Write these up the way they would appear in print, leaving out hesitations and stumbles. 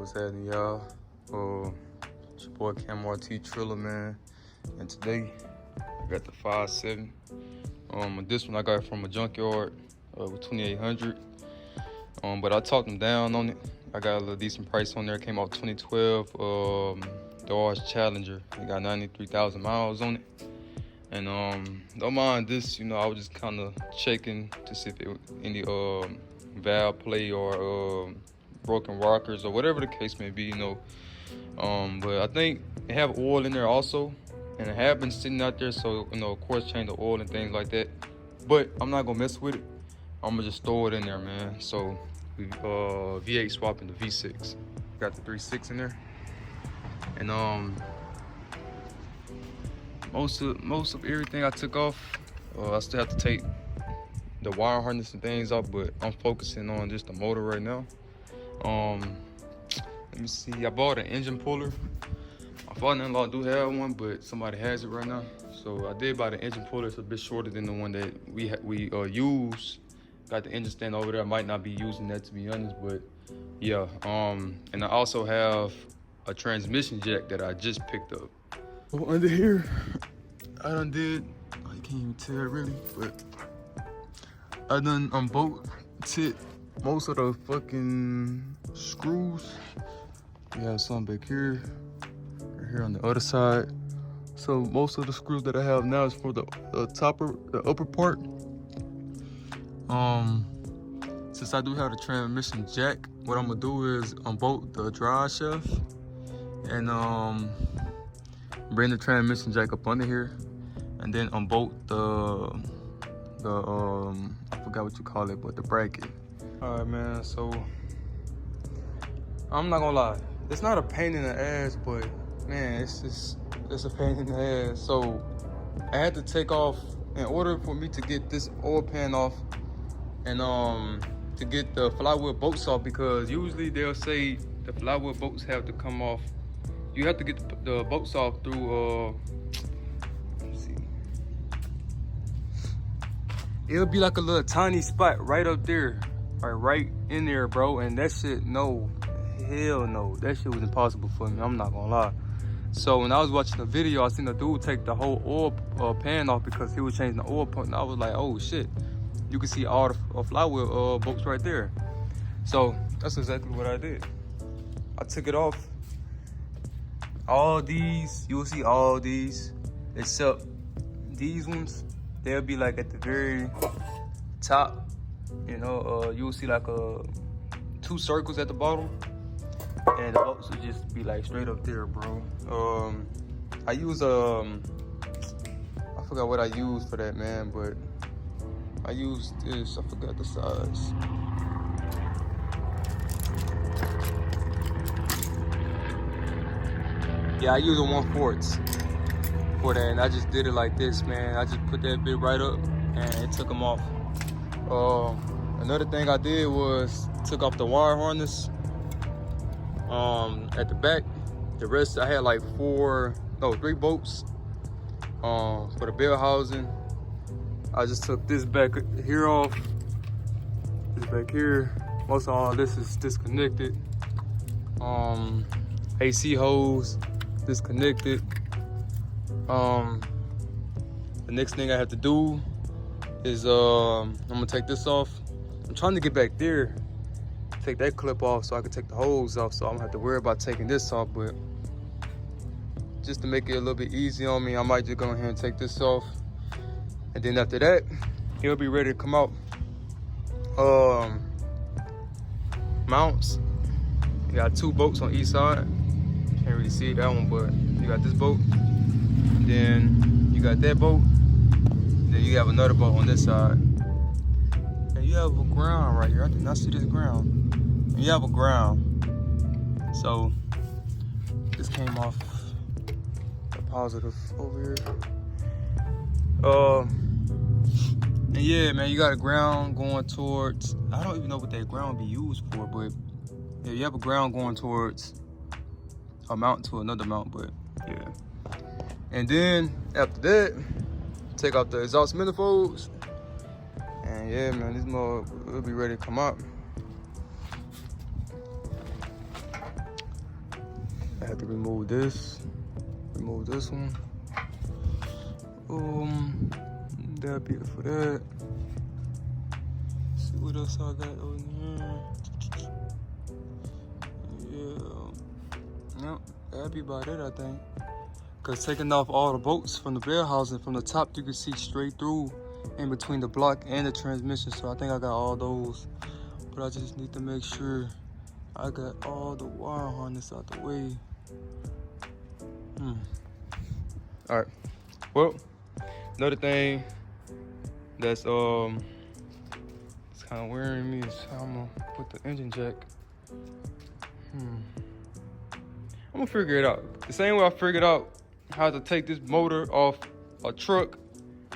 What's happening, y'all? It's your boy Cam RT Triller, man. And today, I got the 5.7. This one I got from a junkyard with 2800. But I talked them down on it. I got a little decent price on there. It came out 2012 Dodge Challenger. It got 93,000 miles on it. And don't mind this, I was just kind of checking to see if it any valve play or broken rockers or whatever the case may be, But I think it have oil in there also, and it have been sitting out there, so of course change the oil and things like that. But I'm not gonna mess with it. I'm gonna just throw it in there, man. So we V8 swapping the V6. Got the 3.6 in there, and most of everything I took off. I still have to take the wire harness and things off, but I'm focusing on just the motor right now. Let me see. I bought an engine puller. My father-in-law do have one, but somebody has it right now. So I did buy the engine puller. It's a bit shorter than the one that we use. Got the engine stand over there. I might not be using that, to be honest, but yeah. And I also have a transmission jack that I just picked up. Oh, under here, I done did. I can't even tell really, but I done unbolted most of the fucking screws. We have some back here, right here on the other side. So most of the screws that I have now is for the upper part. Since I do have the transmission jack, what I'm gonna do is unbolt the drive shaft and bring the transmission jack up under here, and then unbolt the I forgot what you call it, but the bracket. All right, man. So I'm not gonna lie, it's not a pain in the ass, but man, it's a pain in the ass. So I had to take off, in order for me to get this oil pan off and to get the flywheel bolts off, because usually they'll say the flywheel bolts have to come off. You have to get the bolts off through let me see. It'll be like a little tiny spot right up there, right in there, bro. And that shit, no, hell no, that shit was impossible for me. I'm not gonna lie. So when I was watching the video, I seen the dude take the whole oil pan off because he was changing the oil pump, and I was like, oh shit, you can see all the flywheel bolts right there. So that's exactly what I did. I took it off. All these, you'll see all these, except these ones, they'll be like at the very top. You'll see like 2 circles at the bottom, and the bolts will just be like straight up there, bro. I use I forgot what I used for that, man, but I used this. I forgot the size. Yeah, I use a 1/4 for that, and I just did it like this, man. I just put that bit right up, and it took them off. Another thing I did was took off the wire harness at the back. The rest, I had like 3 bolts for the bell housing. I just took this back here off, this back here. Most of all this is disconnected. AC hose disconnected. The next thing I have to do is I'm gonna take this off. I'm trying to get back there, take that clip off so I can take the hose off, so I don't have to worry about taking this off. But just to make it a little bit easy on me, I might just go ahead and take this off, and then after that it'll be ready to come out. Mounts, you got 2 bolts on each side. Can't really see that one, but you got this bolt, then you got that bolt, then you have another bolt on this side, and you have a ground right here. I did not see this ground. And you have a ground. So this came off the positive over here. And yeah, man, you got a ground going towards, I don't even know what that ground be used for, but yeah, you have a ground going towards a mount to another mount, but yeah. And then after that, take out the exhaust manifolds, and yeah, man, this mug will be ready to come out. have to remove this one. That'll be it for that. Let's see what else I got over here. Yeah, that'd be about it, I think. Cause taking off all the bolts from the bell housing from the top, you can see straight through in between the block and the transmission. So I think I got all those, but I just need to make sure I got all the wire harness out the way. All right. Well, another thing that's it's kind of wearing me is how I'm gonna put the engine jack. I'm gonna figure it out. The same way I figured out how to take this motor off a truck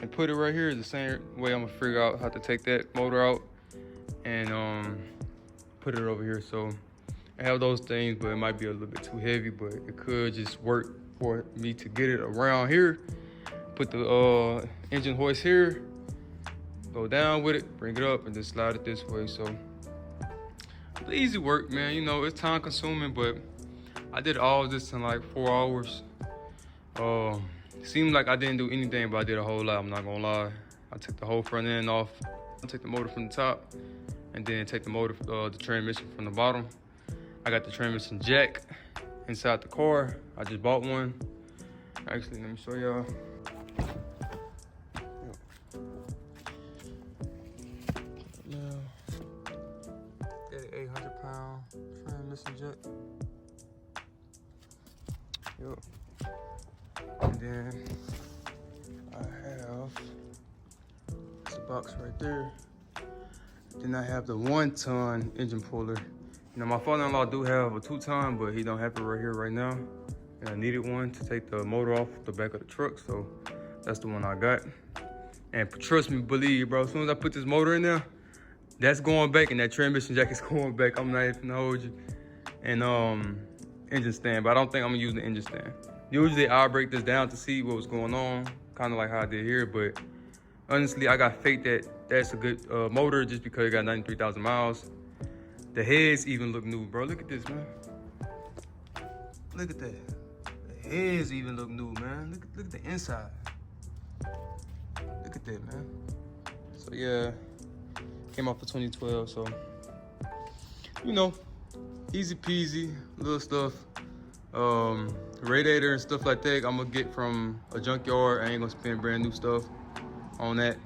and put it right here is the same way I'm gonna figure out how to take that motor out and put it over here. So I have those things, but it might be a little bit too heavy, but it could just work for me to get it around here. Put the engine hoist here, go down with it, bring it up, and just slide it this way. So it's easy work, man. You know, it's time consuming, but I did all this in like 4 hours. Seemed like I didn't do anything, but I did a whole lot, I'm not gonna lie. I took the whole front end off, I took the motor from the top, and then take the motor, the transmission from the bottom. I got the transmission jack inside the car. I just bought one. Actually, let me show y'all. Now, got an 800-pound transmission jack. Yep. And then I have this box right there. Then I have the 1-ton engine puller. You know, my father-in-law do have a 2-ton, but he don't have it right here right now. And I needed one to take the motor off the back of the truck, so that's the one I got. And trust me, believe, bro, as soon as I put this motor in there, that's going back, and that transmission jack is going back. I'm not even gonna hold you. And engine stand, but I don't think I'm gonna use the engine stand. Usually I'll break this down to see what was going on, kind of like how I did here, but honestly, I got faith that that's a good motor just because it got 93,000 miles. The heads even look new, bro. Look at this, man. Look at that. The heads even look new, man. Look at the inside. Look at that, man. So yeah, came out for 2012, so you know, easy peasy, little stuff. Radiator and stuff like that, I'm gonna get from a junkyard. I ain't gonna spend brand new stuff on that.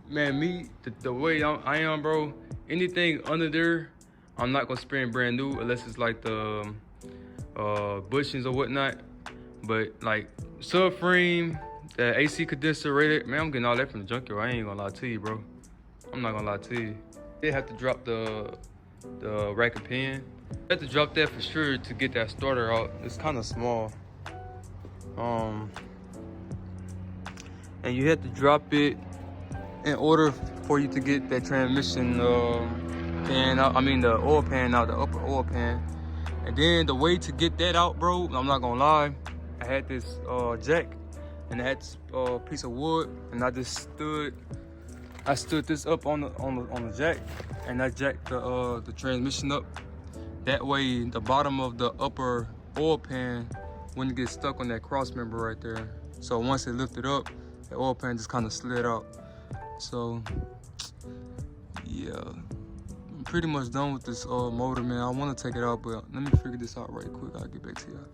Man, me, the way I am, bro, anything under there, I'm not gonna spend brand new unless it's like the bushings or whatnot. But like subframe, the AC condenser radiator, man, I'm getting all that from the junkyard. I ain't gonna lie to you, bro. I'm not gonna lie to you. They have to drop the rack and pin. I have to drop that for sure to get that starter out. It's kind of small. And you have to drop it in order for you to get that transmission pan out. I mean the oil pan out, the upper oil pan. And then the way to get that out, bro, I'm not gonna lie, I had this jack and I had this piece of wood, and I just stood this up on the jack, and I jacked the transmission up. That way, the bottom of the upper oil pan wouldn't get stuck on that cross member right there. So once it lifted up, the oil pan just kind of slid out. So yeah, I'm pretty much done with this motor, man. I want to take it out, but let me figure this out right quick. I'll get back to y'all.